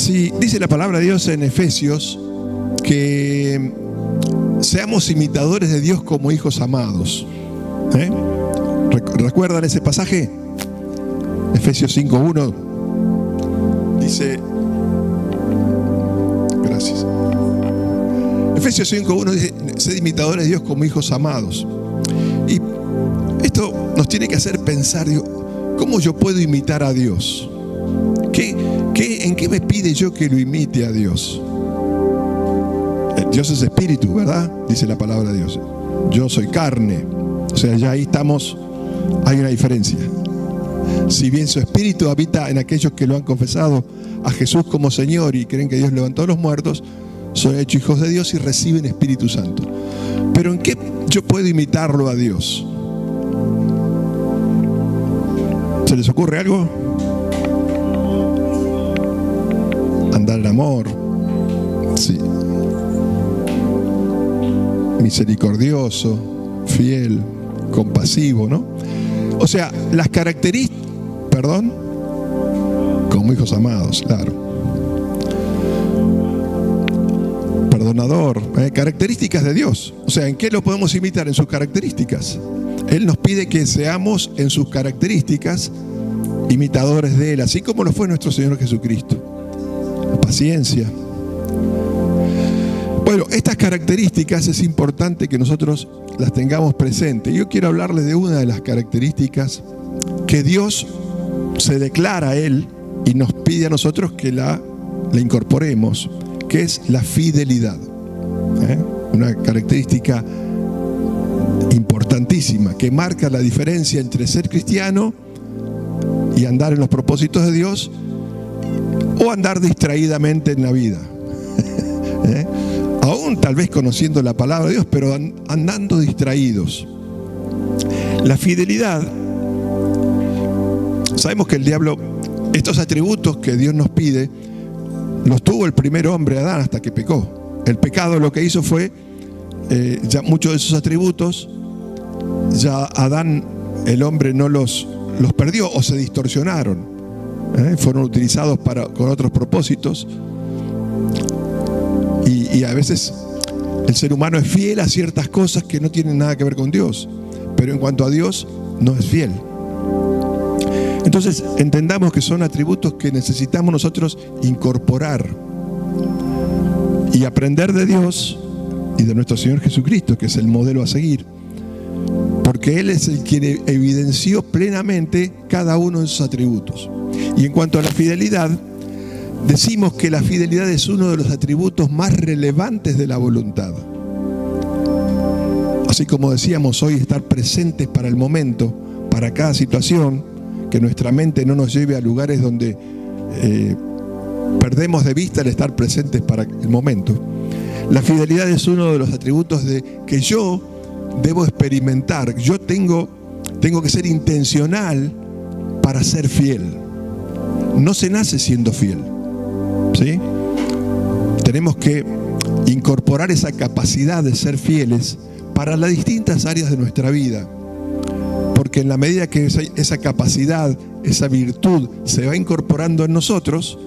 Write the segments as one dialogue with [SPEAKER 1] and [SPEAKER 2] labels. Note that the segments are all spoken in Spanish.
[SPEAKER 1] Sí, dice la palabra de Dios en Efesios que seamos imitadores de Dios como hijos amados. ¿Recuerdan ese pasaje? Efesios 5:1 dice, gracias. Efesios 5:1 dice, sed imitadores de Dios como hijos amados. Y esto nos tiene que hacer pensar, digo, ¿cómo yo puedo imitar a Dios? ¿En qué me pide yo que lo imite a Dios? Dios es espíritu, ¿verdad? Dice la palabra de Dios. Yo soy carne. O sea, ya ahí estamos, hay una diferencia. Si bien su espíritu habita en aquellos que lo han confesado a Jesús como Señor y creen que Dios levantó a los muertos, son hechos hijos de Dios y reciben Espíritu Santo. Pero ¿en qué yo puedo imitarlo a Dios? ¿Se les ocurre algo? Andar en amor, sí. Misericordioso, fiel, compasivo, ¿no? O sea, las características, como hijos amados, claro. Perdonador, características de Dios. O sea, ¿en qué lo podemos imitar? En sus características. Él nos pide que seamos en sus características imitadores de Él, así como lo fue nuestro Señor Jesucristo. Paciencia. Bueno, estas características es importante que nosotros las tengamos presentes. Yo quiero hablarles de una de las características que Dios se declara a Él y nos pide a nosotros que la incorporemos, que es la fidelidad. Una característica importantísima que marca la diferencia entre ser cristiano y andar en los propósitos de Dios o andar distraídamente en la vida. Aún tal vez conociendo la palabra de Dios, pero andando distraídos. La fidelidad, sabemos que el diablo, estos atributos que Dios nos pide, los tuvo el primer hombre, Adán, hasta que pecó. El pecado lo que hizo fue, ya muchos de esos atributos, ya Adán, el hombre, no los perdió o se distorsionaron. Fueron utilizados con otros propósitos. Y a veces el ser humano es fiel a ciertas cosas que no tienen nada que ver con Dios, pero en cuanto a Dios no es fiel. Entonces entendamos que son atributos que necesitamos nosotros incorporar y aprender de Dios y de nuestro Señor Jesucristo, que es el modelo a seguir, porque Él es el quien evidenció plenamente cada uno de sus atributos. Y en cuanto a la fidelidad, decimos que la fidelidad es uno de los atributos más relevantes de la voluntad. Así como decíamos hoy, estar presentes para el momento, para cada situación, que nuestra mente no nos lleve a lugares donde perdemos de vista el estar presentes para el momento. La fidelidad es uno de los atributos que yo debo experimentar. Yo tengo que ser intencional para ser fiel. No se nace siendo fiel, ¿sí? Tenemos que incorporar esa capacidad de ser fieles para las distintas áreas de nuestra vida, porque en la medida que esa capacidad, esa virtud se va incorporando en nosotros,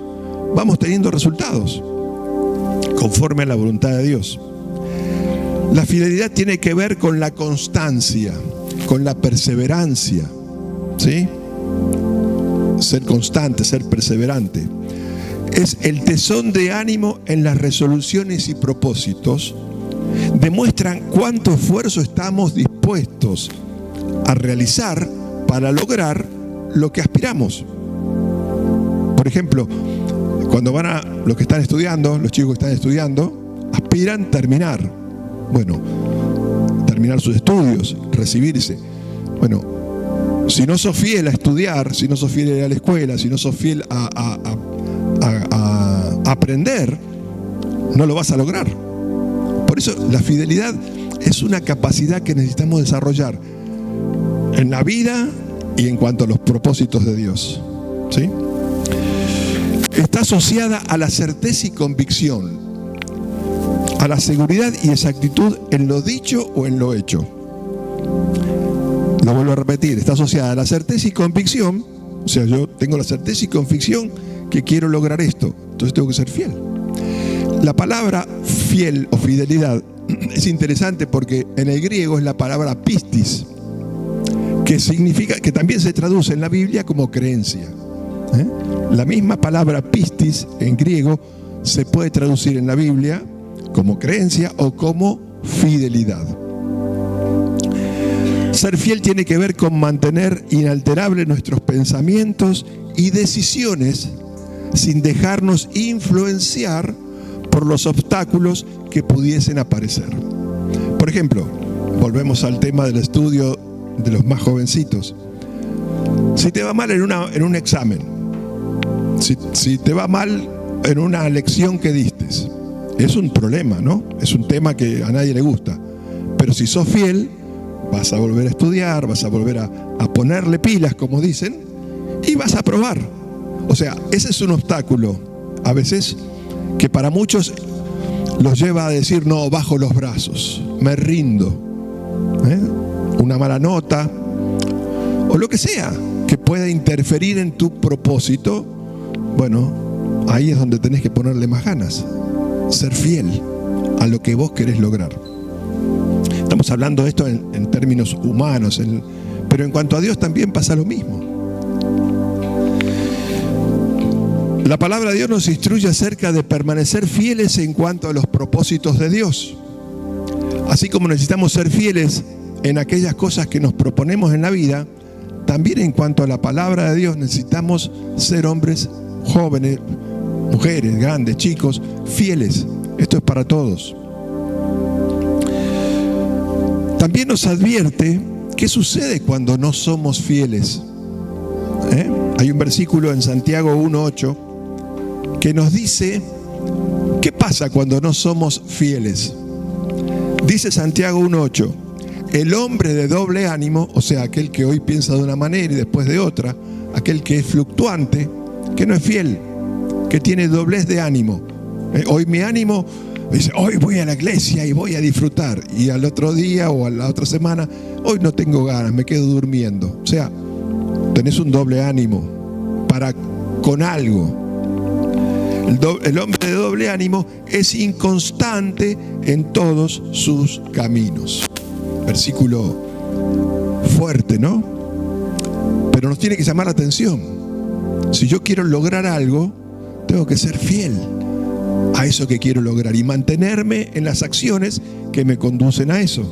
[SPEAKER 1] vamos teniendo resultados conforme a la voluntad de Dios. La fidelidad tiene que ver con la constancia, con la perseverancia, ¿sí? Ser constante, ser perseverante. Es el tesón de ánimo en las resoluciones y propósitos. Demuestran cuánto esfuerzo estamos dispuestos a realizar para lograr lo que aspiramos. Por ejemplo, cuando los que están estudiando, los chicos que están estudiando, aspiran terminar. Bueno, terminar sus estudios, recibirse. Bueno, si no sos fiel a estudiar, si no sos fiel a ir a la escuela, si no sos fiel a aprender, no lo vas a lograr. Por eso la fidelidad es una capacidad que necesitamos desarrollar en la vida y en cuanto a los propósitos de Dios, ¿sí? Está asociada a la certeza y convicción, a la seguridad y exactitud en lo dicho o en lo hecho. Lo vuelvo a repetir, está asociada a la certeza y convicción, o sea, yo tengo la certeza y convicción que quiero lograr esto, entonces tengo que ser fiel. La palabra fiel o fidelidad es interesante porque en el griego es la palabra pistis, que significa, que también se traduce en la Biblia como creencia. La misma palabra pistis en griego se puede traducir en la Biblia como creencia o como fidelidad. Ser fiel tiene que ver con mantener inalterables nuestros pensamientos y decisiones sin dejarnos influenciar por los obstáculos que pudiesen aparecer. Por ejemplo, volvemos al tema del estudio de los más jovencitos. Si te va mal en un examen, si te va mal en una lección que diste, es un problema, ¿no? Es un tema que a nadie le gusta. Pero si sos fiel, vas a volver a estudiar, vas a volver a ponerle pilas, como dicen, y vas a probar. O sea, ese es un obstáculo, a veces, que para muchos los lleva a decir, no, bajo los brazos, me rindo. Una mala nota, o lo que sea, que pueda interferir en tu propósito. Bueno, ahí es donde tenés que ponerle más ganas. Ser fiel a lo que vos querés lograr. Estamos hablando de esto en términos humanos, pero en cuanto a Dios también pasa lo mismo. La palabra de Dios nos instruye acerca de permanecer fieles en cuanto a los propósitos de Dios. Así como necesitamos ser fieles en aquellas cosas que nos proponemos en la vida, también en cuanto a la palabra de Dios necesitamos ser hombres jóvenes, mujeres, grandes, chicos, fieles. Esto es para todos. También nos advierte qué sucede cuando no somos fieles. Hay un versículo en Santiago 1:8 que nos dice qué pasa cuando no somos fieles. Dice Santiago 1:8: el hombre de doble ánimo, o sea, aquel que hoy piensa de una manera y después de otra, aquel que es fluctuante, que no es fiel, que tiene doblez de ánimo. Hoy mi ánimo dice, hoy voy a la iglesia y voy a disfrutar, y al otro día o a la otra semana, hoy no tengo ganas, me quedo durmiendo. O sea, tenés un doble ánimo con algo. El hombre de doble ánimo es inconstante en todos sus caminos. Versículo fuerte, ¿no? Pero nos tiene que llamar la atención. Si yo quiero lograr algo, tengo que ser fiel a eso que quiero lograr y mantenerme en las acciones que me conducen a eso.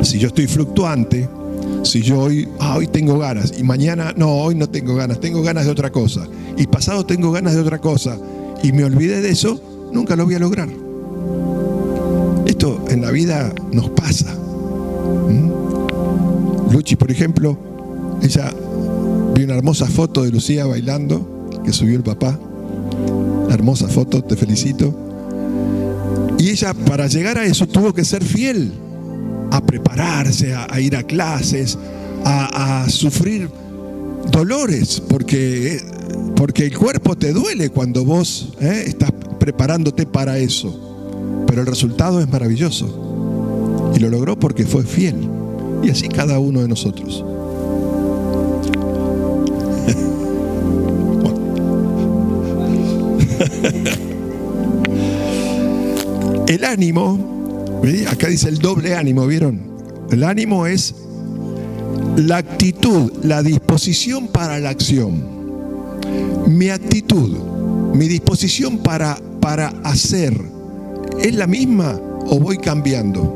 [SPEAKER 1] Si yo estoy fluctuante, si yo hoy tengo ganas y mañana, no, hoy no tengo ganas de otra cosa, y pasado tengo ganas de otra cosa y me olvidé de eso, nunca lo voy a lograr. Esto en la vida nos pasa. Luchi, por ejemplo, ella vio una hermosa foto de Lucía bailando que subió el papá. Hermosa foto, te felicito. Y ella, para llegar a eso, tuvo que ser fiel, a prepararse, a ir a clases, a sufrir dolores, porque el cuerpo te duele cuando vos estás preparándote para eso. Pero el resultado es maravilloso. Y lo logró porque fue fiel. Y así cada uno de nosotros. El ánimo, acá dice el doble ánimo, ¿vieron? El ánimo es la actitud, la disposición para la acción. Mi actitud, mi disposición para hacer, ¿es la misma o voy cambiando?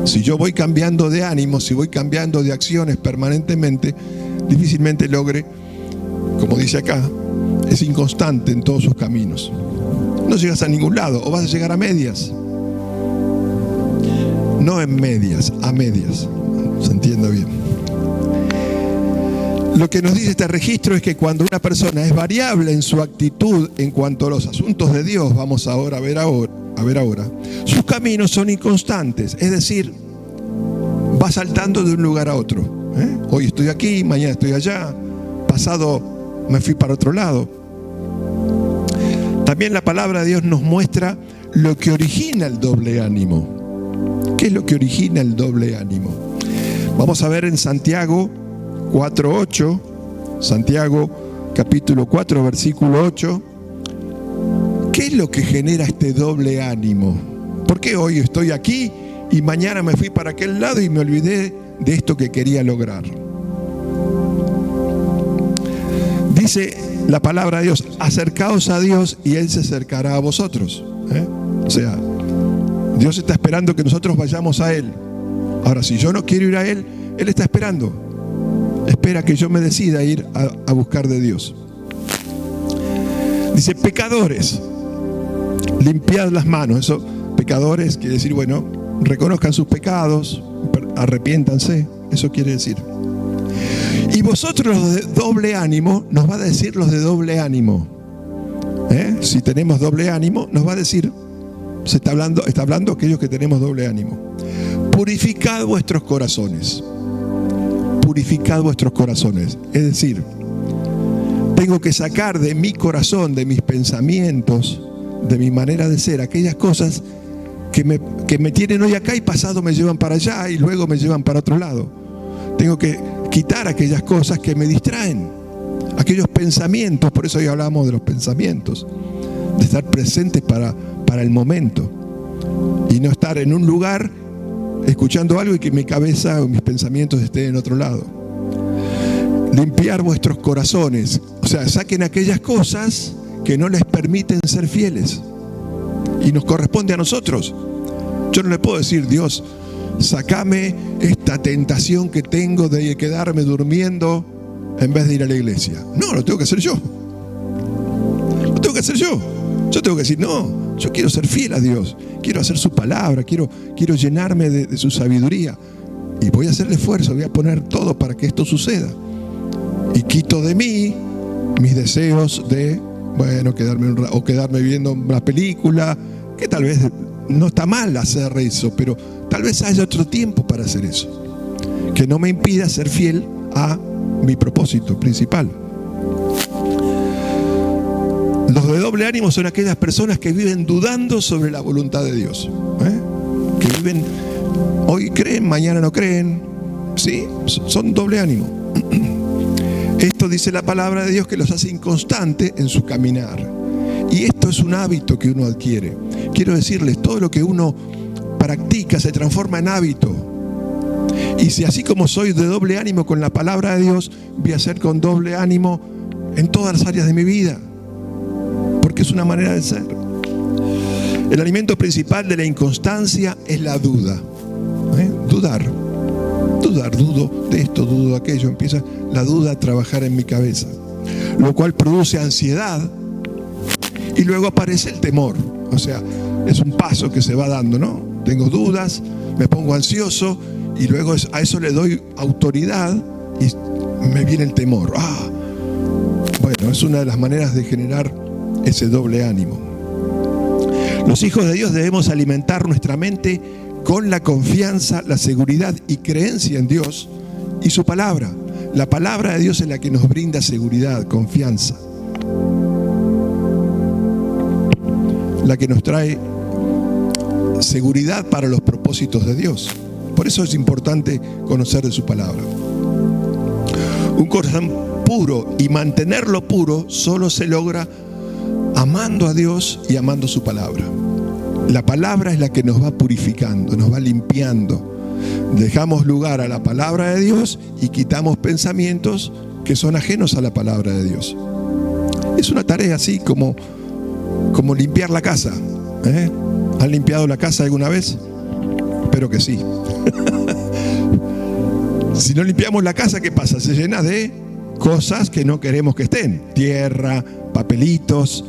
[SPEAKER 1] Si yo voy cambiando de ánimo, si voy cambiando de acciones permanentemente, difícilmente logre, como dice acá, es inconstante en todos sus caminos. No llegas a ningún lado, o vas a llegar a medias. No en medias, a medias. ¿Se entiende bien? Lo que nos dice este registro es que cuando una persona es variable en su actitud en cuanto a los asuntos de Dios, vamos ahora a ver ahora, sus caminos son inconstantes, es decir, va saltando de un lugar a otro. Hoy estoy aquí, mañana estoy allá, pasado me fui para otro lado. También la palabra de Dios nos muestra lo que origina el doble ánimo. ¿Qué es lo que origina el doble ánimo? Vamos a ver en Santiago 4:8, Santiago capítulo 4, versículo 8. ¿Qué es lo que genera este doble ánimo? ¿Por qué hoy estoy aquí y mañana me fui para aquel lado y me olvidé de esto que quería lograr? Dice la palabra de Dios: acercaos a Dios y Él se acercará a vosotros. O sea, Dios está esperando que nosotros vayamos a Él. Ahora, si yo no quiero ir a Él, Él está esperando. Espera que yo me decida ir a buscar de Dios. Dice: pecadores, limpiad las manos. Eso, pecadores, quiere decir, bueno, reconozcan sus pecados, arrepiéntanse. Eso quiere decir. Y vosotros, los de doble ánimo, nos va a decir los de doble ánimo. Si tenemos doble ánimo, nos va a decir, está hablando aquellos que tenemos doble ánimo. Purificad vuestros corazones. Purificad vuestros corazones. Es decir, tengo que sacar de mi corazón, de mis pensamientos, de mi manera de ser, aquellas cosas que me tienen hoy acá y pasado me llevan para allá y luego me llevan para otro lado. Tengo que quitar aquellas cosas que me distraen, aquellos pensamientos. Por eso hoy hablamos de los pensamientos, de estar presentes para el momento y no estar en un lugar escuchando algo y que mi cabeza o mis pensamientos estén en otro lado. Limpiar vuestros corazones, o sea, saquen aquellas cosas que no les permiten ser fieles y nos corresponde a nosotros. Yo no le puedo decir: Dios, sacame esta tentación que tengo de quedarme durmiendo en vez de ir a la iglesia. No, lo tengo que hacer yo. Lo tengo que hacer yo. Yo tengo que decir: no, yo quiero ser fiel a Dios, quiero hacer su palabra, quiero llenarme de su sabiduría. Y voy a hacer el esfuerzo, voy a poner todo para que esto suceda. Y quito de mí mis deseos de, bueno, quedarme viendo una película, que tal vez no está mal hacer eso, pero tal vez haya otro tiempo para hacer eso, que no me impida ser fiel a mi propósito principal. Los de doble ánimo son aquellas personas que viven dudando sobre la voluntad de Dios, que viven, hoy creen, mañana no creen, ¿sí? Son doble ánimo. Esto dice la palabra de Dios que los hace inconstantes en su caminar. Y esto es un hábito que uno adquiere. Quiero decirles, todo lo que uno practica se transforma en hábito. Y si así como soy de doble ánimo con la palabra de Dios, voy a ser con doble ánimo en todas las áreas de mi vida. Porque es una manera de ser. El alimento principal de la inconstancia es la duda. Dudar, dudo de esto, dudo de aquello. Empieza la duda a trabajar en mi cabeza, lo cual produce ansiedad y luego aparece el temor. O sea, es un paso que se va dando, ¿no? Tengo dudas, me pongo ansioso y luego a eso le doy autoridad y me viene el temor. Bueno, es una de las maneras de generar ese doble ánimo. Los hijos de Dios debemos alimentar nuestra mente con la confianza, la seguridad y creencia en Dios y su palabra. La palabra de Dios es la que nos brinda seguridad, confianza, la que nos trae seguridad para los propósitos de Dios. Por eso es importante conocer de su palabra. Un corazón puro y mantenerlo puro solo se logra amando a Dios y amando su palabra. La palabra es la que nos va purificando, nos va limpiando. Dejamos lugar a la palabra de Dios y quitamos pensamientos que son ajenos a la palabra de Dios. Es una tarea así como limpiar la casa. ¿Han limpiado la casa alguna vez? Espero que sí. Si no limpiamos la casa, ¿qué pasa? Se llena de cosas que no queremos que estén. Tierra, papelitos.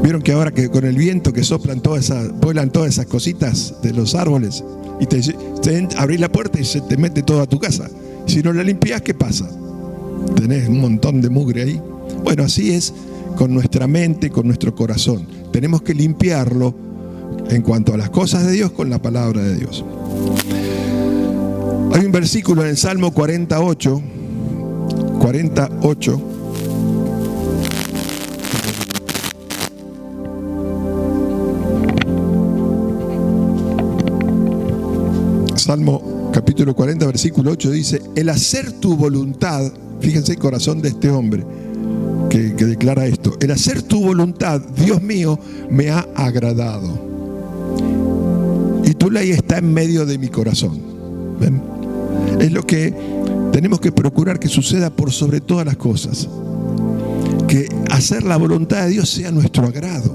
[SPEAKER 1] Vieron que ahora que con el viento que soplan vuelan todas esas cositas de los árboles y abrís la puerta y se te mete todo a tu casa. Si no la limpias, ¿qué pasa? Tenés un montón de mugre ahí. Bueno, así es con nuestra mente, con nuestro corazón. Tenemos que limpiarlo en cuanto a las cosas de Dios con la palabra de Dios. Hay un versículo en el Salmo 48. Salmo capítulo 40, versículo 8 dice: el hacer tu voluntad, fíjense el corazón de este hombre que declara esto: el hacer tu voluntad, Dios mío, me ha agradado. Y tu ley está en medio de mi corazón. ¿Ven? Es lo que tenemos que procurar que suceda por sobre todas las cosas. Que hacer la voluntad de Dios sea nuestro agrado.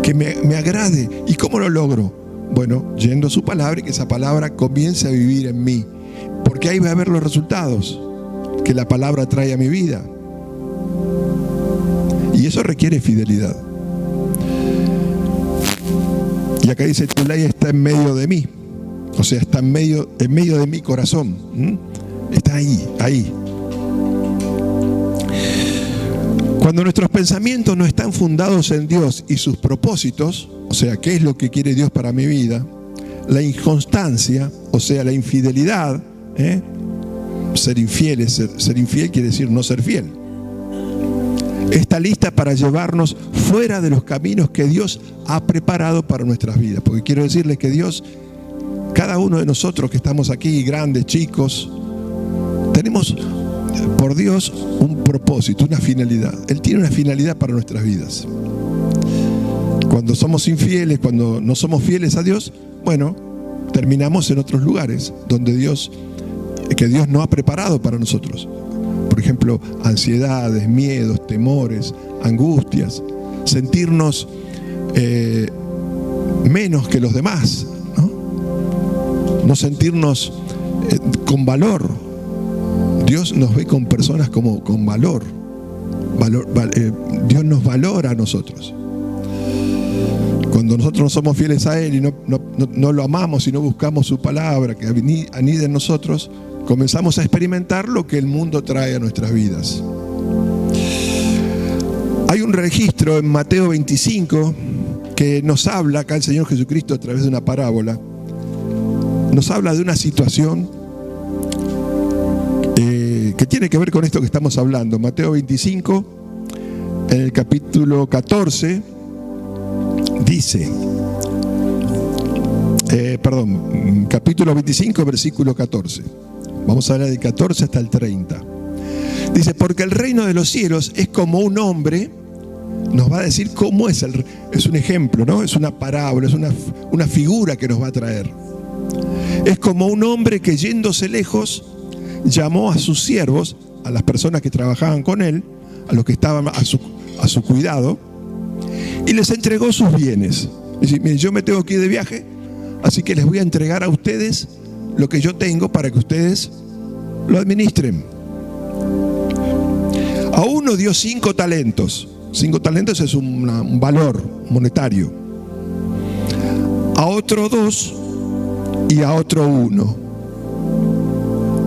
[SPEAKER 1] Que me agrade. ¿Y cómo lo logro? Bueno, yendo a su palabra y que esa palabra comience a vivir en mí. Porque ahí va a haber los resultados que la palabra trae a mi vida. Y eso requiere fidelidad. Y acá dice: tu ley está en medio de mí. O sea, está en medio de mi corazón. Está ahí. Cuando nuestros pensamientos no están fundados en Dios y sus propósitos, o sea, qué es lo que quiere Dios para mi vida, la inconstancia, o sea, la infidelidad, ser infiel quiere decir no ser fiel, está lista para llevarnos fuera de los caminos que Dios ha preparado para nuestras vidas. Porque quiero decirles que Dios, cada uno de nosotros que estamos aquí, grandes, chicos, tenemos por Dios un propósito, una finalidad. Él tiene una finalidad para nuestras vidas. Cuando somos infieles, cuando no somos fieles a Dios, bueno, terminamos en otros lugares que Dios no ha preparado para nosotros. Por ejemplo, ansiedades, miedos, temores, angustias, sentirnos menos que los demás, no sentirnos con valor. Dios nos ve con personas como con valor. Dios nos valora a nosotros. Cuando nosotros no somos fieles a Él y no lo amamos y no buscamos su palabra que anide en nosotros, comenzamos a experimentar lo que el mundo trae a nuestras vidas. Hay un registro en Mateo 25 que nos habla, acá el Señor Jesucristo a través de una parábola, nos habla de una situación que tiene que ver con esto que estamos hablando. Mateo 25, en el capítulo 14, dice, capítulo 25, versículo 14. Vamos a hablar del 14 hasta el 30. Dice: porque el reino de los cielos es como un hombre. Nos va a decir cómo es un ejemplo, ¿no? Es una parábola, es una figura que nos va a traer. Es como un hombre que, yéndose lejos, llamó a sus siervos, a las personas que trabajaban con él, a los que estaban a su cuidado, y les entregó sus bienes. Dice: miren, yo me tengo que ir de viaje, así que les voy a entregar a ustedes lo que yo tengo para que ustedes lo administren. A uno dio 5 talentos. 5 talentos es un valor monetario. A otro 2 y a otro 1.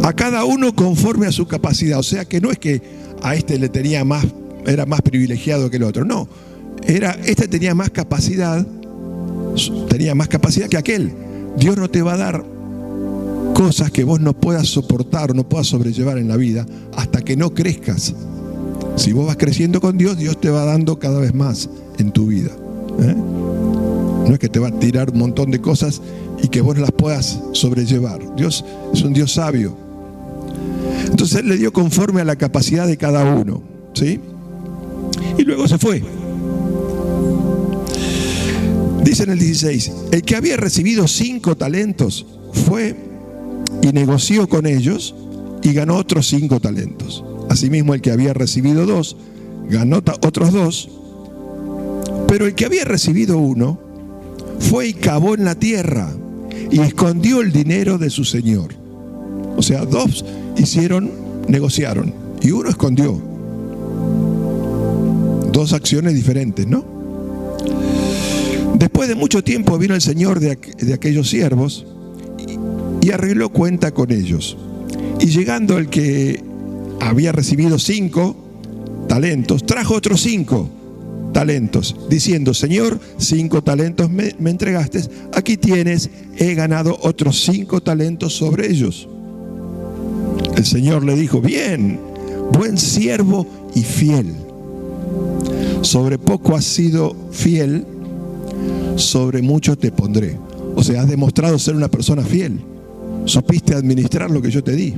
[SPEAKER 1] A cada uno conforme a su capacidad. O sea que no es que a este le tenía más, era más privilegiado que el otro. No, este tenía más capacidad que aquel. Dios no te va a dar cosas que vos no puedas soportar o no puedas sobrellevar en la vida hasta que no crezcas. Si vos vas creciendo con Dios, Dios te va dando cada vez más en tu vida. No es que te va a tirar un montón de cosas y que vos no las puedas sobrellevar. Dios es un Dios sabio. Entonces Él le dio conforme a la capacidad de cada uno, ¿sí? Y luego se fue. Dice en el 16: el que había recibido 5 talentos fue y negoció con ellos y ganó otros 5 talentos. Asimismo, el que había recibido 2 ganó otros 2. Pero el que había recibido 1 fue y cavó en la tierra y escondió el dinero de su señor. O sea, 2 negociaron y 1 escondió. 2 acciones diferentes, ¿no? Después de mucho tiempo vino el señor de aquellos siervos y arregló cuenta con ellos. Y llegando el que había recibido 5 talentos, trajo otros 5 talentos, diciendo: Señor, 5 talentos me entregaste, aquí tienes, he ganado otros 5 talentos sobre ellos. El Señor le dijo: bien, buen siervo y fiel. Sobre poco has sido fiel, sobre mucho te pondré. O sea, has demostrado ser una persona fiel. supiste administrar lo que yo te di.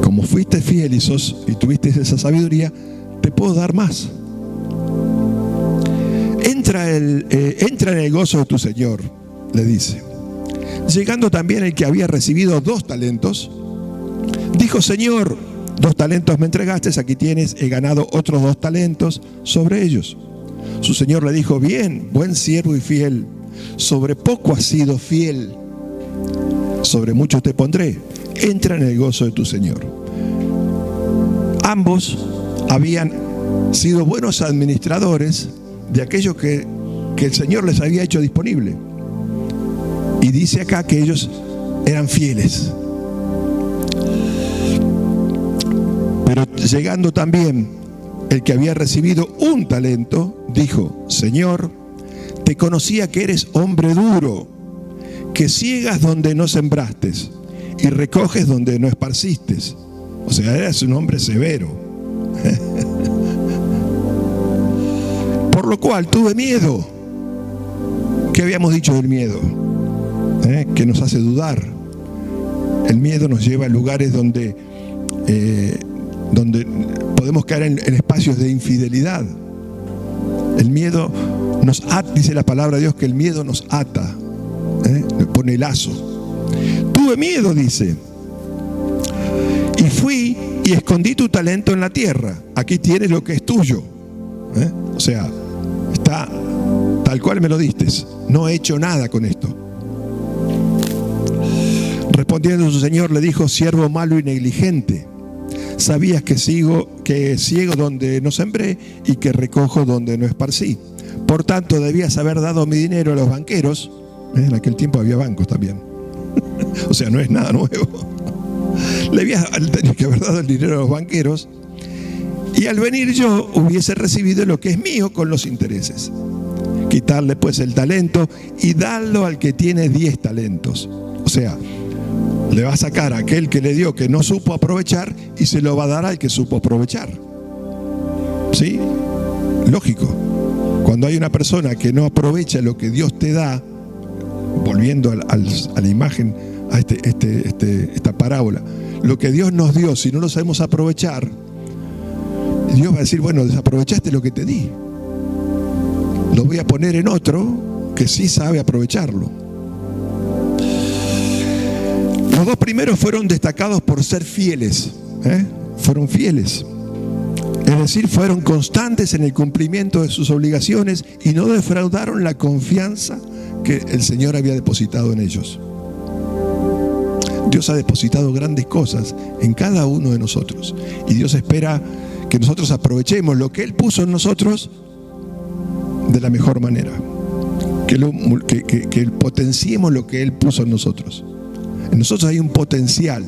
[SPEAKER 1] Como fuiste fiel y tuviste esa sabiduría, te puedo dar más. Entra en el gozo de tu Señor, le dice. Llegando también el que había recibido 2 talentos, dijo: Señor, 2 talentos me entregaste, aquí tienes, he ganado otros 2 talentos sobre ellos. Su Señor le dijo: bien, buen siervo y fiel, sobre poco has sido fiel, sobre mucho te pondré, entra en el gozo de tu Señor. Ambos habían sido buenos administradores de aquello que el Señor les había hecho disponible. Y dice acá que ellos eran fieles. Pero llegando también el que había recibido 1 talento, dijo: Señor, te conocía que eres hombre duro, que ciegas donde no sembraste y recoges donde no esparciste. O sea, eras un hombre severo. Por lo cual tuve miedo. ¿Qué habíamos dicho del miedo? Que nos hace dudar. El miedo nos lleva a lugares donde podemos caer en espacios de infidelidad. El miedo nos ata, dice la palabra de Dios que el miedo nos ata, le pone lazo. Tuve miedo, dice, y fui y escondí tu talento en la tierra. Aquí tienes lo que es tuyo. O sea, está tal cual me lo diste. No he hecho nada con esto. Respondiendo su Señor le dijo: siervo malo y negligente, sabías que ciego donde no sembré y que recojo donde no esparcí. Por tanto, debías haber dado mi dinero a los banqueros. En aquel tiempo había bancos también. O sea, no es nada nuevo. Tenías que haber dado el dinero a los banqueros. Y al venir yo hubiese recibido lo que es mío con los intereses. Quitarle pues el talento y darlo al que tiene 10 talentos. O sea, le va a sacar a aquel que le dio, que no supo aprovechar, y se lo va a dar al que supo aprovechar. ¿Sí? Lógico. Cuando hay una persona que no aprovecha lo que Dios te da, volviendo a la imagen, a esta parábola, lo que Dios nos dio, si no lo sabemos aprovechar, Dios va a decir: bueno, desaprovechaste lo que te di, lo voy a poner en otro que sí sabe aprovecharlo. Los 2 primeros fueron destacados por ser fieles, fueron fieles. Es decir, fueron constantes en el cumplimiento de sus obligaciones y no defraudaron la confianza que el Señor había depositado en ellos. Dios ha depositado grandes cosas en cada uno de nosotros y Dios espera que nosotros aprovechemos lo que Él puso en nosotros de la mejor manera, que potenciemos lo que Él puso en nosotros. En nosotros hay un potencial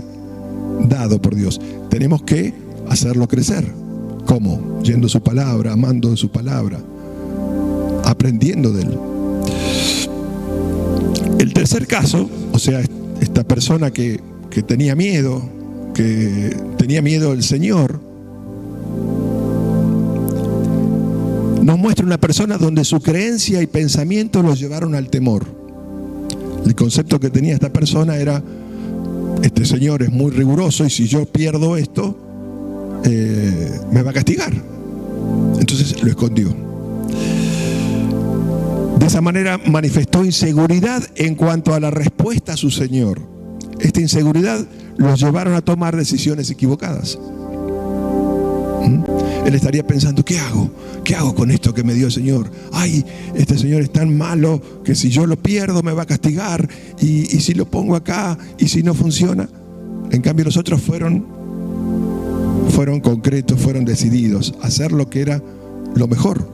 [SPEAKER 1] dado por Dios. Tenemos que hacerlo crecer. ¿Cómo? Yendo a su palabra, amando de su palabra, aprendiendo de Él. El tercer caso, o sea, esta persona que tenía miedo del Señor, nos muestra una persona donde su creencia y pensamiento los llevaron al temor. El concepto que tenía esta persona era: este Señor es muy riguroso y si yo pierdo esto, me va a castigar. Entonces lo escondió. De esa manera manifestó inseguridad en cuanto a la respuesta a su Señor. Esta inseguridad los llevaron a tomar decisiones equivocadas. Él estaría pensando: ¿qué hago? ¿Qué hago con esto que me dio el Señor? Ay, este Señor es tan malo que si yo lo pierdo me va a castigar, y si lo pongo acá y si no funciona. En cambio los otros fueron concretos, fueron decididos a hacer lo que era lo mejor,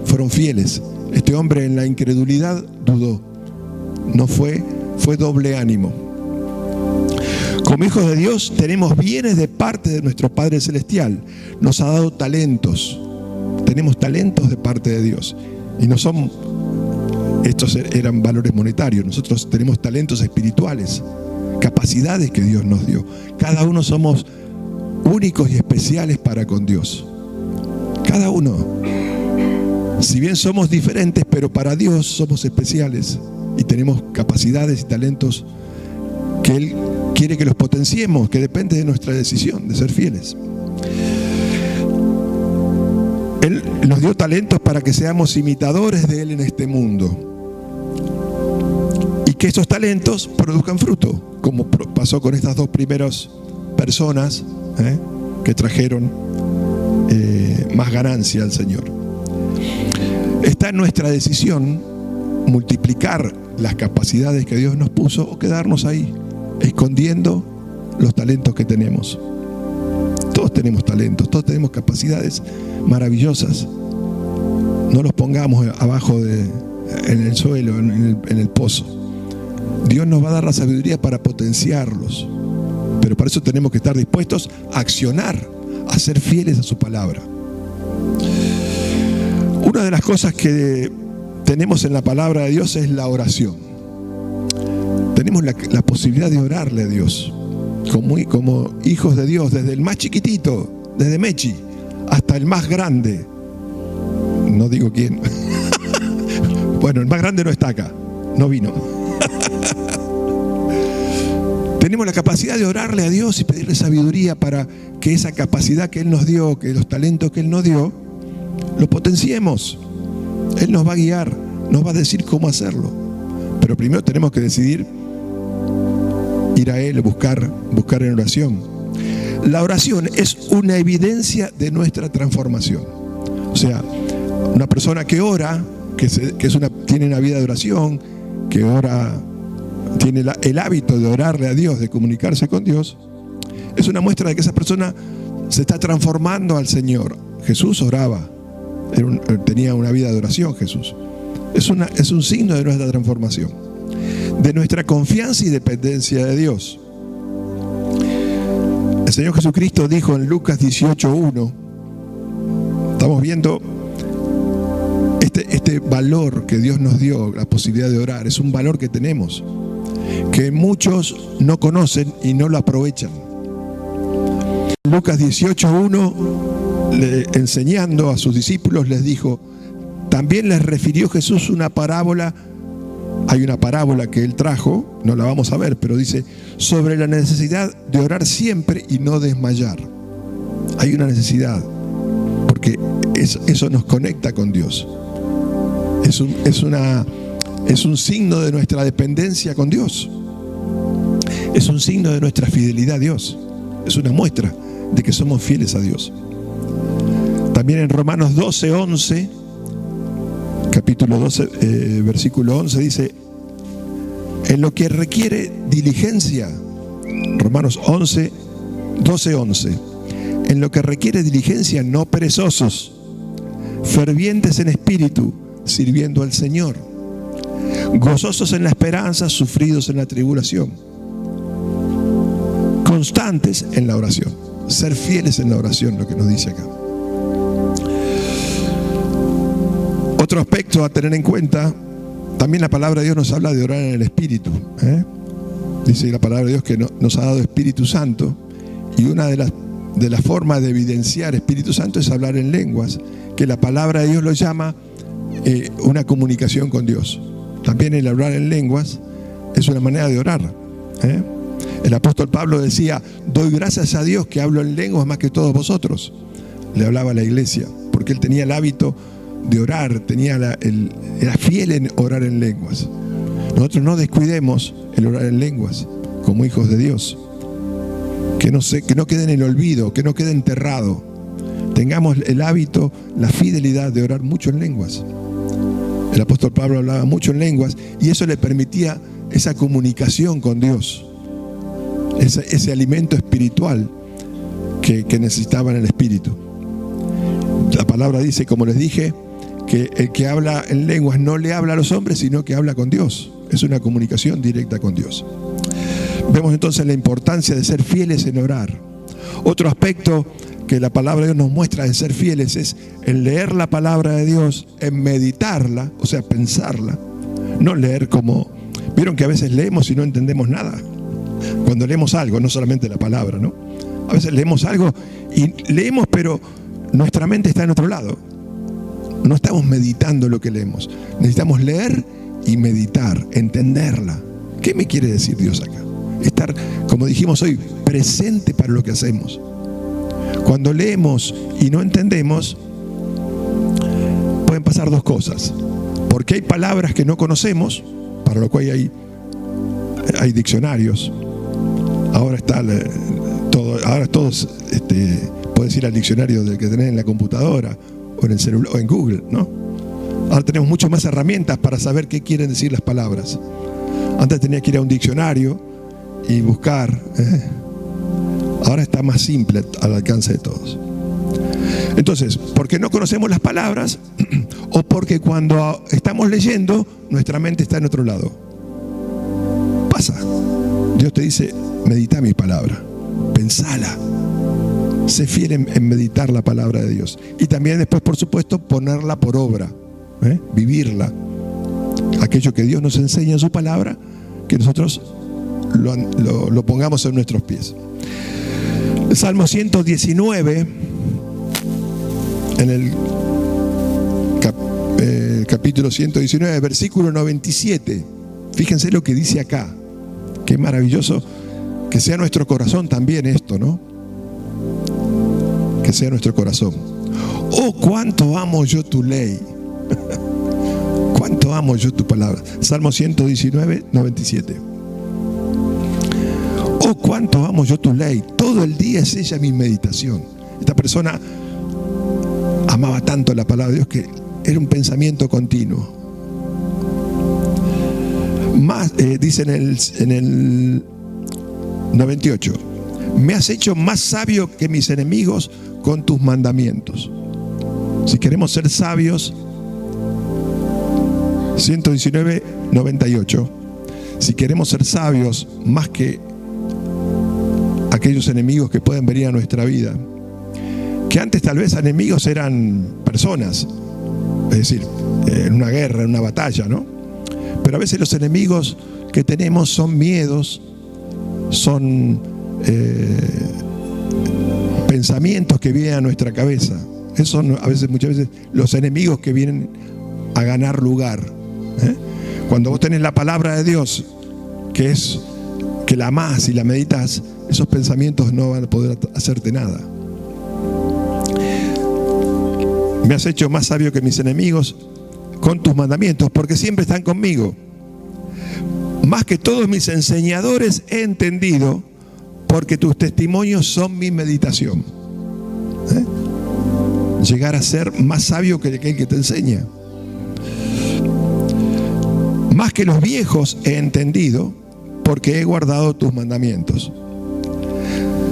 [SPEAKER 1] fueron fieles. Este hombre en la incredulidad dudó, no fue doble ánimo. Como hijos de Dios tenemos bienes de parte de nuestro Padre Celestial. Nos ha dado talentos. Tenemos talentos de parte de Dios. Y no son, estos eran valores monetarios. Nosotros tenemos talentos espirituales, capacidades que Dios nos dio. Cada uno somos únicos y especiales para con Dios. Cada uno. Si bien somos diferentes, pero para Dios somos especiales. Y tenemos capacidades y talentos que Él quiere que los potenciemos, que depende de nuestra decisión de ser fieles. Él nos dio talentos para que seamos imitadores de Él en este mundo. Y que esos talentos produzcan fruto, como pasó con estas dos primeras personas que trajeron más ganancia al Señor. Está en nuestra decisión multiplicar las capacidades que Dios nos puso o quedarnos ahí, escondiendo los talentos que tenemos. Todos tenemos talentos, todos tenemos capacidades maravillosas. No los pongamos abajo en el suelo, en el pozo. Dios nos va a dar la sabiduría para potenciarlos, pero para eso tenemos que estar dispuestos a accionar, a ser fieles a su palabra. Una de las cosas que tenemos en la palabra de Dios es la oración. Tenemos la posibilidad de orarle a Dios como hijos de Dios, desde el más chiquitito, desde Mechi, hasta el más grande. No digo quién. Bueno, el más grande no está acá, no vino. Tenemos la capacidad de orarle a Dios y pedirle sabiduría para que esa capacidad que Él nos dio, que los talentos que Él nos dio, los potenciemos. Él nos va a guiar, nos va a decir cómo hacerlo. Pero primero tenemos que decidir ir a Él, buscar en oración. La oración es una evidencia de nuestra transformación. O sea, una persona que ora, tiene una vida de oración, que ora, tiene el hábito de orarle a Dios, de comunicarse con Dios, es una muestra de que esa persona se está transformando al Señor. Jesús oraba, tenía una vida de oración Jesús. Es un signo de nuestra transformación, de nuestra confianza y dependencia de Dios. El Señor Jesucristo dijo en Lucas 18:1, estamos viendo este valor que Dios nos dio, la posibilidad de orar, es un valor que tenemos, que muchos no conocen y no lo aprovechan. Lucas 18:1, enseñando a sus discípulos, les dijo, también les refirió Jesús una parábola. Hay una parábola que Él trajo, no la vamos a ver, pero dice, sobre la necesidad de orar siempre y no desmayar. Hay una necesidad, porque eso nos conecta con Dios. Es un signo de nuestra dependencia con Dios. Es un signo de nuestra fidelidad a Dios. Es una muestra de que somos fieles a Dios. También en Romanos 12:11, capítulo 12, versículo 11, dice, en lo que requiere diligencia, Romanos 12:11, en lo que requiere diligencia, no perezosos, fervientes en espíritu, sirviendo al Señor, gozosos en la esperanza, sufridos en la tribulación, constantes en la oración. Ser fieles en la oración, lo que nos dice acá. Otro aspecto a tener en cuenta, también la palabra de Dios nos habla de orar en el Espíritu. Dice la palabra de Dios que nos ha dado Espíritu Santo, y una de las formas de evidenciar Espíritu Santo es hablar en lenguas, que la palabra de Dios lo llama una comunicación con Dios. También el hablar en lenguas es una manera de orar. El apóstol Pablo decía, doy gracias a Dios que hablo en lenguas más que todos vosotros. Le hablaba a la iglesia, porque él tenía el hábito de orar, era fiel en orar en lenguas. Nosotros no descuidemos el orar en lenguas como hijos de Dios. Que no quede en el olvido, que no quede enterrado. Tengamos el hábito, la fidelidad de orar mucho en lenguas. El apóstol Pablo hablaba mucho en lenguas y eso le permitía esa comunicación con Dios, ese alimento espiritual que necesitaba en el espíritu. La palabra dice, como les dije, que el que habla en lenguas no le habla a los hombres, sino que habla con Dios. Es una comunicación directa con Dios. Vemos entonces la importancia de ser fieles en orar. Otro aspecto que la palabra de Dios nos muestra de ser fieles es en leer la palabra de Dios, en meditarla, o sea, pensarla. No leer como... Vieron que a veces leemos y no entendemos nada. Cuando leemos algo, no solamente la palabra, ¿no? A veces leemos algo y leemos, pero nuestra mente está en otro lado. No estamos meditando lo que leemos. Necesitamos leer y meditar, entenderla. ¿Qué me quiere decir Dios acá? estar, como dijimos hoy, presente para lo que hacemos. Cuando leemos y no entendemos, pueden pasar dos cosas. Porque hay palabras que no conocemos, para lo cual hay diccionarios. Ahora está ahora todos puedes ir al diccionario que tenés en la computadora o en el celular o en Google, ¿no? Ahora tenemos muchas más herramientas para saber qué quieren decir las palabras. Antes tenía que ir a un diccionario y buscar. Ahora está más simple, al alcance de todos. Entonces, porque no conocemos las palabras o porque cuando estamos leyendo nuestra mente está en otro lado. Pasa. Dios te dice, medita mi palabra, pensala, sé fiel en meditar la palabra de Dios. Y también después, por supuesto, ponerla por obra, vivirla. Aquello que Dios nos enseña en su palabra, que nosotros lo pongamos en nuestros pies. El Salmo 119, en el capítulo 119, versículo 97. Fíjense lo que dice acá. Qué maravilloso que sea nuestro corazón también esto, ¿no? Que sea nuestro corazón. Oh, cuánto amo yo tu ley. Cuánto amo yo tu palabra. Salmo 119, 97. Oh, cuánto amo yo tu ley. Todo el día es ella mi meditación. Esta persona amaba tanto la palabra de Dios que era un pensamiento continuo. Más, dice en el 98, me has hecho más sabio que mis enemigos con tus mandamientos. Si queremos ser sabios, 119, 98. Si queremos ser sabios más que aquellos enemigos que pueden venir a nuestra vida, que antes tal vez enemigos eran personas, es decir, en una guerra, en una batalla, ¿no? Pero a veces los enemigos que tenemos son miedos, son pensamientos que vienen a nuestra cabeza. Esos son muchas veces los enemigos que vienen a ganar lugar. Cuando vos tenés la palabra de Dios, que la amás y la meditas, esos pensamientos no van a poder hacerte nada. Me has hecho más sabio que mis enemigos con tus mandamientos, porque siempre están conmigo. Más que todos mis enseñadores he entendido, porque tus testimonios son mi meditación. Llegar a ser más sabio que aquel que te enseña. Más que los viejos he entendido, porque he guardado tus mandamientos.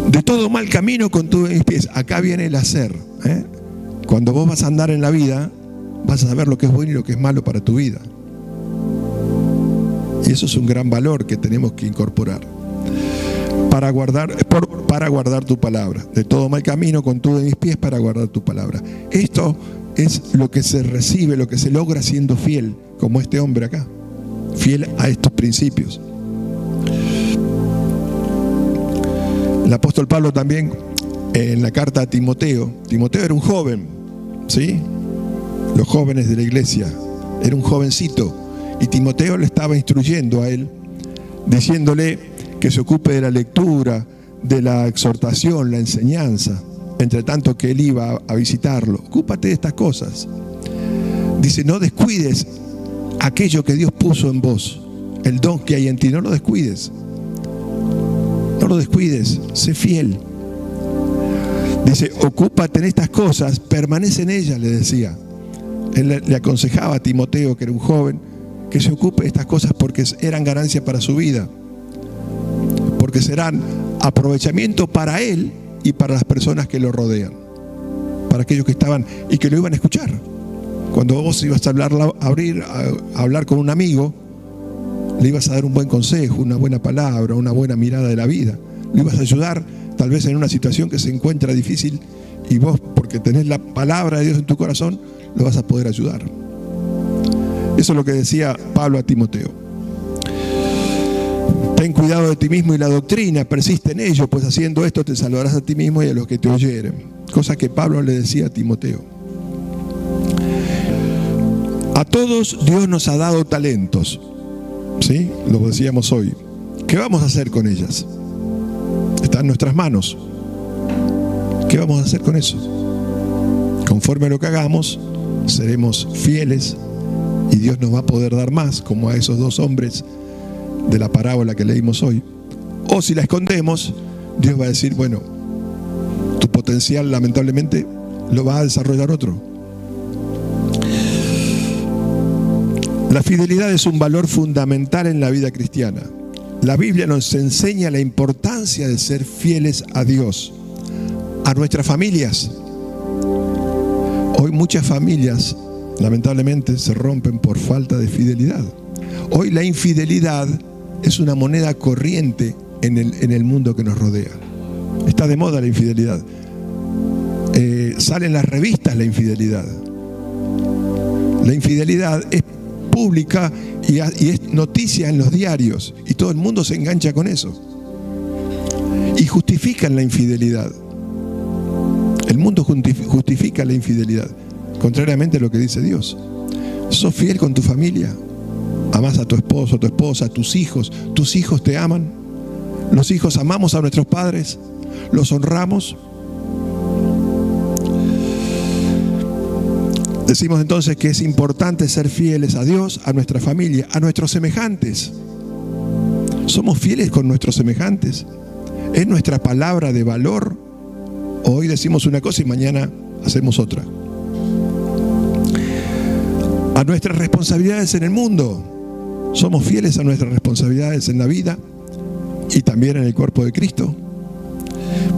[SPEAKER 1] De todo mal camino contuve mis pies. Acá viene el hacer. Cuando vos vas a andar en la vida, vas a saber lo que es bueno y lo que es malo para tu vida. Y eso es un gran valor que tenemos que incorporar. Para guardar tu palabra. De todo mal camino contuve mis pies para guardar tu palabra. Esto es lo que se recibe, lo que se logra siendo fiel, como este hombre acá. Fiel a estos principios. El apóstol Pablo también, en la carta a Timoteo era un joven, ¿sí? Los jóvenes de la iglesia, era un jovencito, y Timoteo le estaba instruyendo a él, diciéndole que se ocupe de la lectura, de la exhortación, la enseñanza, entre tanto que él iba a visitarlo. Ocúpate de estas cosas. Dice, no descuides aquello que Dios puso en vos, el don que hay en ti, no lo descuides. No lo descuides, sé fiel. Dice, ocúpate en estas cosas, permanece en ellas, le decía. Él le aconsejaba a Timoteo, que era un joven, que se ocupe de estas cosas porque eran ganancia para su vida. Porque serán aprovechamiento para él y para las personas que lo rodean. Para aquellos que estaban y que lo iban a escuchar. Cuando vos ibas a hablar con un amigo, le ibas a dar un buen consejo, una buena palabra, una buena mirada de la vida. Lo ibas a ayudar tal vez en una situación que se encuentra difícil, y vos, porque tenés la palabra de Dios en tu corazón, lo vas a poder ayudar. Eso es lo que decía Pablo a Timoteo. Ten cuidado de ti mismo y la doctrina, persiste en ello, pues haciendo esto te salvarás a ti mismo y a los que te oyeren. Cosa que Pablo le decía a Timoteo. A todos Dios nos ha dado talentos, ¿sí? Lo decíamos hoy. ¿Qué vamos a hacer con ellas? Está en nuestras manos. ¿Qué vamos a hacer con eso? Conforme a lo que hagamos, seremos fieles y Dios nos va a poder dar más, como a esos 2 hombres de la parábola que leímos hoy. O si la escondemos, Dios va a decir, bueno, tu potencial lamentablemente lo va a desarrollar otro. La fidelidad es un valor fundamental en la vida cristiana. La Biblia nos enseña la importancia de ser fieles a Dios, a nuestras familias. Hoy muchas familias, lamentablemente, se rompen por falta de fidelidad. Hoy la infidelidad es una moneda corriente en el mundo que nos rodea. Está de moda la infidelidad. Sale en las revistas la infidelidad. La infidelidad es pública y es noticia en los diarios y todo el mundo se engancha con eso y justifican la infidelidad. El mundo justifica la infidelidad, contrariamente a lo que dice Dios. ¿Sos fiel con tu familia? ¿Amás a tu esposo, a tu esposa, a tus hijos? ¿Tus hijos te aman? ¿Los hijos amamos a nuestros padres? ¿Los honramos? Decimos entonces que es importante ser fieles a Dios, a nuestra familia, a nuestros semejantes. ¿Somos fieles con nuestros semejantes? ¿Es nuestra palabra de valor? Hoy decimos una cosa y mañana hacemos otra. A nuestras responsabilidades en el mundo. ¿Somos fieles a nuestras responsabilidades en la vida y también en el cuerpo de Cristo?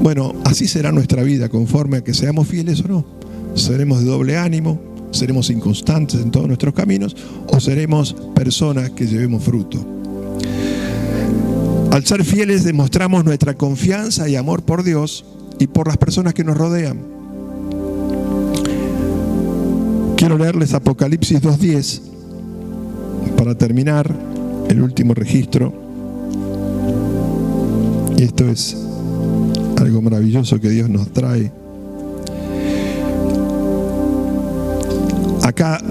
[SPEAKER 1] Bueno, así será nuestra vida, conforme a que seamos fieles o no. ¿Seremos de doble ánimo? ¿Seremos inconstantes en todos nuestros caminos? ¿O seremos personas que llevemos fruto? Al ser fieles demostramos nuestra confianza y amor por Dios y por las personas que nos rodean. Quiero leerles Apocalipsis 2:10 para terminar el último registro. Y esto es algo maravilloso que Dios nos trae. Acá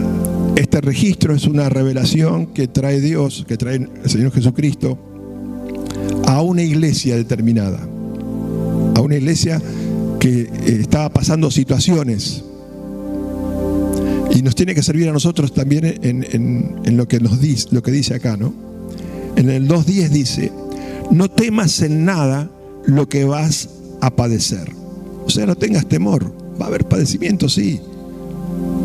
[SPEAKER 1] este registro es una revelación que trae Dios, que trae el Señor Jesucristo a una iglesia determinada, a una iglesia que estaba pasando situaciones y nos tiene que servir a nosotros también en lo que nos dice, lo que dice acá, ¿no? En el 2:10 dice: no temas en nada lo que vas a padecer. O sea, no tengas temor. Va a haber padecimiento, sí.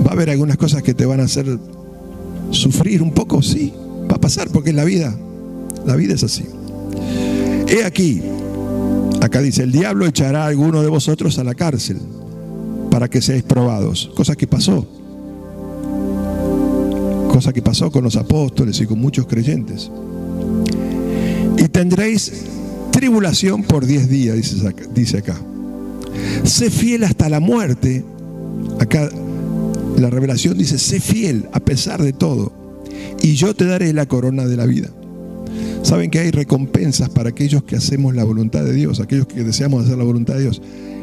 [SPEAKER 1] Va a haber algunas cosas que te van a hacer sufrir un poco, sí. Va a pasar porque es la vida. La vida es así. He aquí, acá dice: el diablo echará a alguno de vosotros a la cárcel para que seáis probados. Cosa que pasó. Cosa que pasó con los apóstoles y con muchos creyentes. Y tendréis tribulación por 10 días, dice acá. Sé fiel hasta la muerte. Acá la revelación dice: sé fiel a pesar de todo, y yo te daré la corona de la vida. Saben que hay recompensas para aquellos que hacemos la voluntad de Dios, aquellos que deseamos hacer la voluntad de Dios.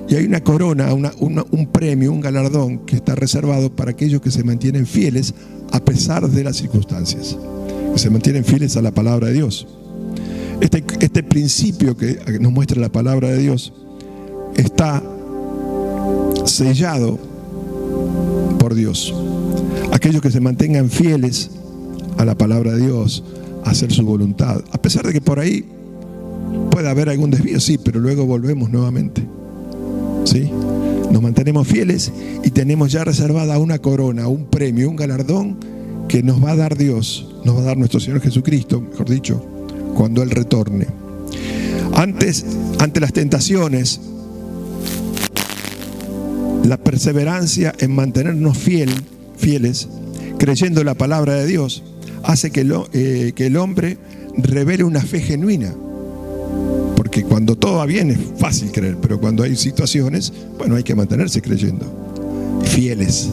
[SPEAKER 1] Y hay una corona, un premio, un galardón que está reservado para aquellos que se mantienen fieles a pesar de las circunstancias, que se mantienen fieles a la palabra de Dios. Este principio que nos muestra la palabra de Dios está sellado por Dios. Aquellos que se mantengan fieles a la palabra de Dios, a hacer su voluntad, a pesar de que por ahí pueda haber algún desvío, sí, pero luego volvemos nuevamente, ¿sí? Nos mantenemos fieles y tenemos ya reservada una corona, un premio, un galardón que nos va a dar Dios, nos va a dar nuestro Señor Jesucristo, mejor dicho, cuando Él retorne. Ante las tentaciones, la perseverancia en mantenernos fieles, creyendo en la palabra de Dios, hace que el hombre revele una fe genuina. Porque cuando todo va bien es fácil creer, pero cuando hay situaciones, bueno, hay que mantenerse creyendo, fieles.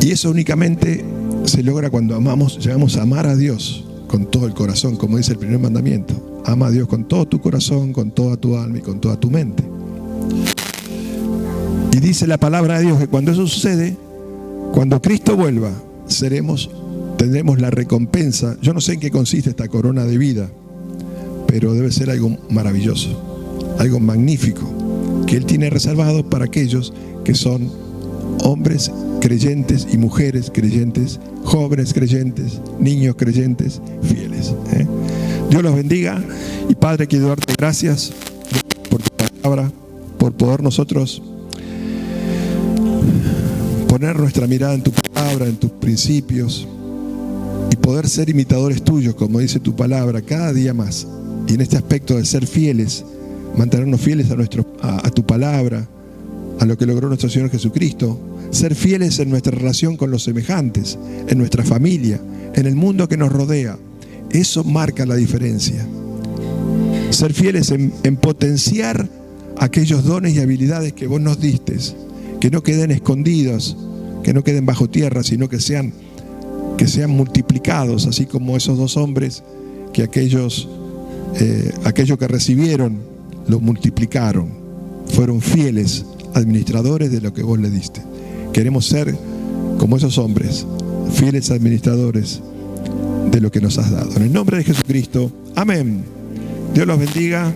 [SPEAKER 1] Y eso únicamente se logra cuando llegamos a amar a Dios con todo el corazón, como dice el primer mandamiento. Ama a Dios con todo tu corazón, con toda tu alma y con toda tu mente. Y dice la palabra de Dios que cuando eso sucede, cuando Cristo vuelva, tendremos la recompensa. Yo no sé en qué consiste esta corona de vida, pero debe ser algo maravilloso, algo magnífico, que Él tiene reservado para aquellos que son hombres creyentes y mujeres creyentes, jóvenes creyentes, niños creyentes, fieles. Dios los bendiga. Y Padre, quiero darte gracias por tu palabra, por poder nosotros poner nuestra mirada en tu palabra, en tus principios, y poder ser imitadores tuyos, como dice tu palabra, cada día más. Y en este aspecto de ser fieles, mantenernos fieles a tu palabra, a lo que logró nuestro Señor Jesucristo, ser fieles en nuestra relación con los semejantes, en nuestra familia, en el mundo que nos rodea. Eso marca la diferencia. Ser fieles en potenciar aquellos dones y habilidades que vos nos diste, que no queden escondidos, que no queden bajo tierra, sino que sean multiplicados, así como esos dos hombres que aquello que recibieron lo multiplicaron, fueron fieles administradores de lo que vos le diste. Queremos ser como esos hombres, fieles administradores de lo que nos has dado. En el nombre de Jesucristo, amén. Dios los bendiga.